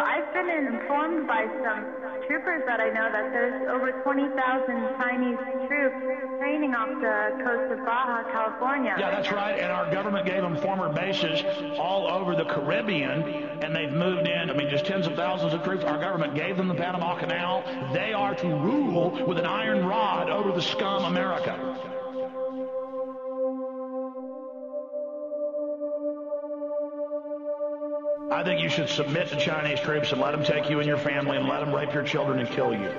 I've been informed by some troopers that I know that there's over 20,000 Chinese troops training off the coast of Baja, California. Yeah, that's right. And our government gave them former bases all over the Caribbean, and they've moved in. I mean, just tens of thousands of troops. Our government gave them the Panama Canal. They are to rule with an iron rod over the scum America. I think you should submit to Chinese troops and let them take you and your family and let them rape your children and kill you.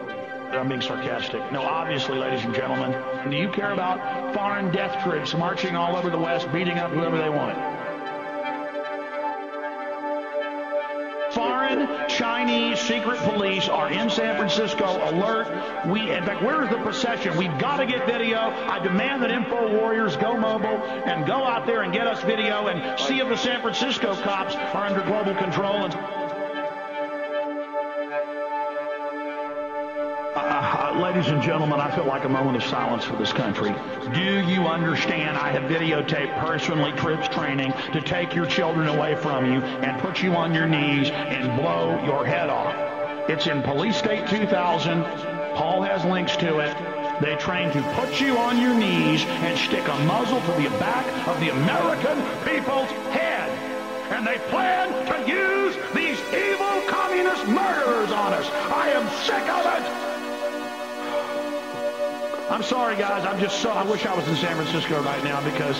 I'm being sarcastic. No, obviously, ladies and gentlemen, do you care about foreign death troops marching all over the West, beating up whoever they want? Foreign Chinese secret police are in San Francisco, alert. In fact, where's the procession? We've got to get video. I demand that Info Warriors go mobile and go out there and get us video and see if the San Francisco cops are under global control. Ladies and gentlemen, I feel like a moment of silence for this country. Do you understand? I have videotaped personally troops training to take your children away from you and put you on your knees and blow your head off. It's in Police State 2000. Paul has links to it. They train to put you on your knees and stick a muzzle to the back of the American people's head. And they plan to use these evil communist murderers on us. I am sick of it. I'm sorry, guys. I wish I was in San Francisco right now because,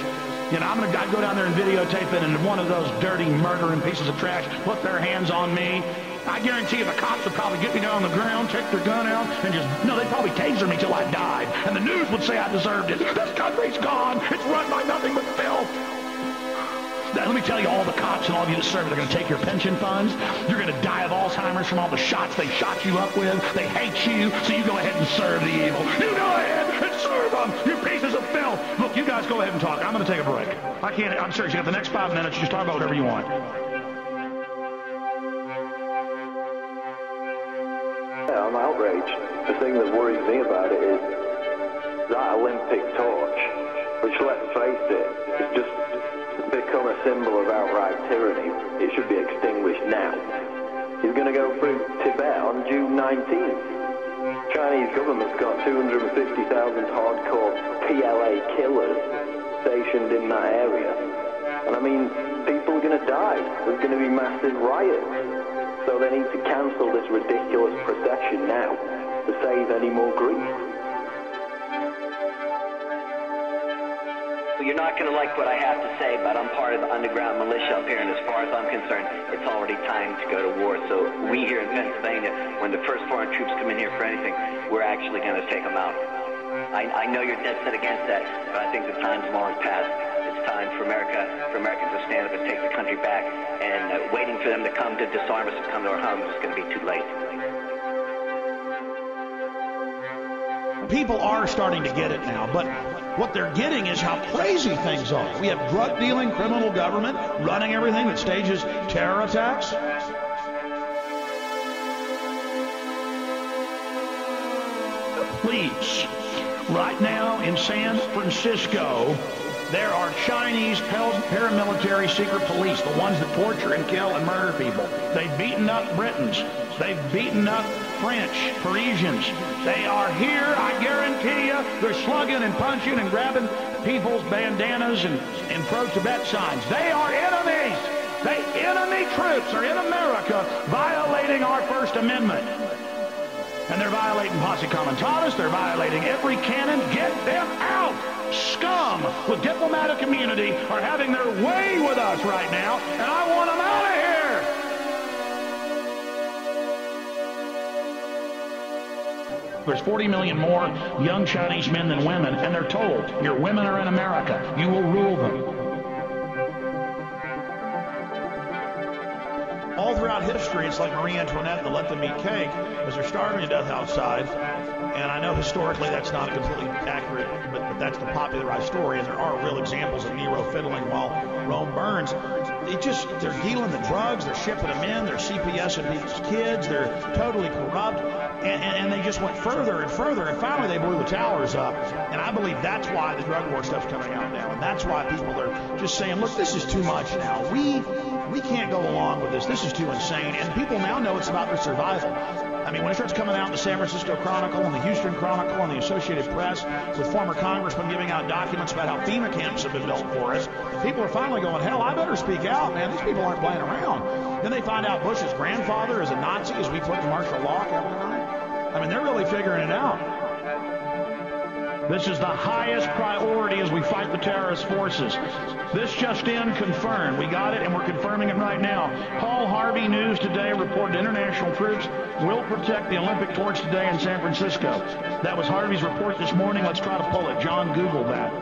you know, I'd go down there and videotape it, and one of those dirty, murdering pieces of trash put their hands on me. I guarantee you the cops would probably get me down on the ground, take their gun out, and they'd probably taser me till I died. And the news would say I deserved it. This country's gone. It's run by nothing but filth. Now, let me tell you, all the cops and all of you that serve, they're going to take your pension funds. You're going to die of Alzheimer's from all the shots they shot you up with. They hate you, so you go ahead and serve the evil. You go ahead and serve them, you pieces of filth. Look, you guys go ahead and talk. I'm going to take a break. I'm serious. You got the next 5 minutes. You just talk about whatever you want. Yeah, I'm outraged. The thing that worries me about it is that Olympic torch, which, let's face it, is just become a symbol of outright tyranny. It should be extinguished now. He's going to go through Tibet on June 19th. Chinese government's got 250,000 hardcore PLA killers stationed in that area. And I mean, people are going to die. There's going to be massive riots. So they need to cancel this ridiculous procession now to save any more grief. You're not going to like what I have to say, but I'm part of the underground militia up here, and as far as I'm concerned, it's already time to go to war. So we here in Pennsylvania, when the first foreign troops come in here for anything, we're actually going to take them out. I know you're dead set against that, but I think the time's long past. It's time for Americans to stand up and take the country back, and waiting for them to come to disarm us and come to our homes is going to be too late. People are starting to get it now, but what they're getting is how crazy things are. We have drug-dealing criminal government running everything that stages terror attacks. Please, right now in San Francisco, there are Chinese paramilitary secret police, the ones that torture and kill and murder people. They've beaten up Britons. They've beaten up French, Parisians. They are here, I guarantee you. They're slugging and punching and grabbing people's bandanas and pro-Tibet signs. They are enemies. Enemy troops are in America violating our First Amendment. And they're violating posse comitatus. They're violating every canon. Get them out. Scum with diplomatic immunity are having their way with us right now, and I want them out of here. There's 40 million more young Chinese men than women, and they're told, your women are in America. You will rule them. All throughout history, it's like Marie Antoinette, the let them eat cake, as they're starving to death outside. And I know historically that's not completely accurate, but that's the popularized story, and there are real examples of Nero fiddling while Rome burns. They're dealing the drugs, they're shipping them in, they're CPSing people's kids, they're totally corrupt, and they just went further and further, and finally they blew the towers up. And I believe that's why the drug war stuff's coming out now, and that's why people are just saying, look, this is too much now. we can't go along with this. This is too insane. And people now know it's about their survival. I mean, when it starts coming out in the San Francisco Chronicle and the Houston Chronicle and the Associated Press with former congressmen giving out documents about how FEMA camps have been built for us, people are finally going, hell, I better speak out, man. These people aren't playing around. Then they find out Bush's grandfather is a Nazi as we put in martial law every night. I mean, they're really figuring it out. This is the highest priority as we fight the terrorist forces. This just in, confirmed. We got it, and we're confirming it right now. Paul Harvey, News Today, reported international troops will protect the Olympic torch today in San Francisco. That was Harvey's report this morning. Let's try to pull it. John Googled that.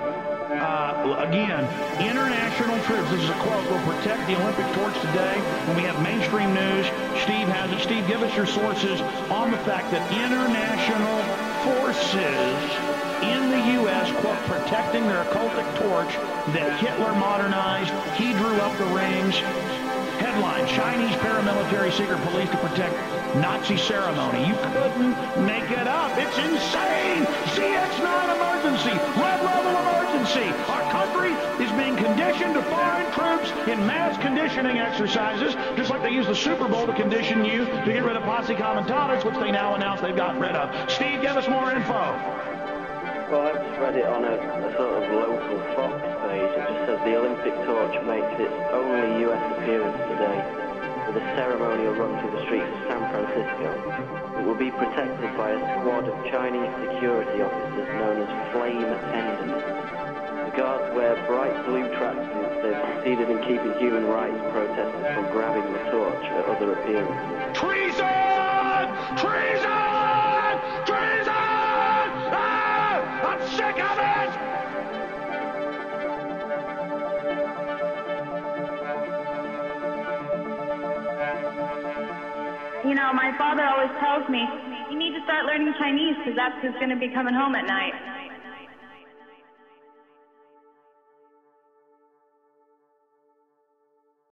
Again, international troops, this is a quote, will protect the Olympic torch today. When we have mainstream news, Steve has it. Steve, give us your sources on the fact that international forces in the U.S., quote, protecting their occultic torch that Hitler modernized. He drew up the rings. Headline, Chinese paramilitary secret police to protect Nazi ceremony. You couldn't make it up. It's insane. CX-9 emergency. Red level emergency. Our country is being conditioned to foreign troops in mass conditioning exercises, just like they use the Super Bowl to condition you to get rid of posse comitatus, which they now announce they've gotten rid of. Steve, give us more info. Well, I just read it on a sort of local Fox page. It just says the Olympic torch makes its only U.S. appearance today with a ceremonial run through the streets of San Francisco. It will be protected by a squad of Chinese security officers known as flame attendants. The guards wear bright blue tracksuits. They've succeeded in keeping human rights protesters from grabbing the torch at other appearances. Treason! Treason! Treason! I'm sick of it! You know, my father always tells me, you need to start learning Chinese because that's who's going to be coming home at night.